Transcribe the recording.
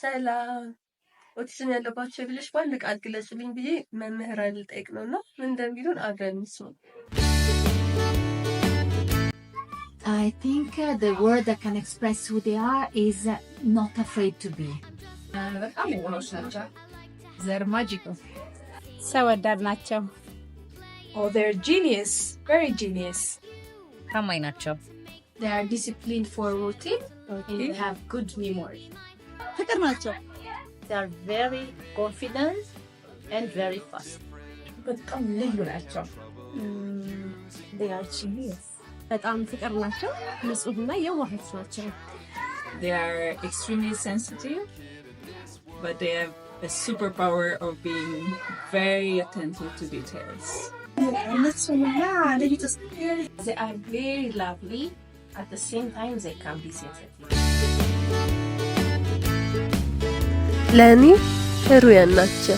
ሰላም ኦቲዝም ያለባቸው ልጆች በአንድ ቃል ግለጹልኝ ብዬ መምህራን ልጠይቅ ነውና ምን እንደሚሉን አብረን እንስማ። I think the word that can express who they are is not afraid to be. በጣም የዋሆች ናቸው። They're magical. ሰው ወዳድ ናቸው። Oh, they're genius. Very genius. ታማኝ ናቸው። They are disciplined for routine and they have good memory. ፍቅር ናቸው። They are very confident and very fast. በጣም ልዩ ናቸው። They are genius. በጣም ፍቅር ናቸው። ንጹህና የዋሆች ናቸው። They are extremely sensitive, but they have a superpower of being very attentive to details. They are very lovely. At the same time, they can be sensitive. ለእኔ ሩያን ናቸው።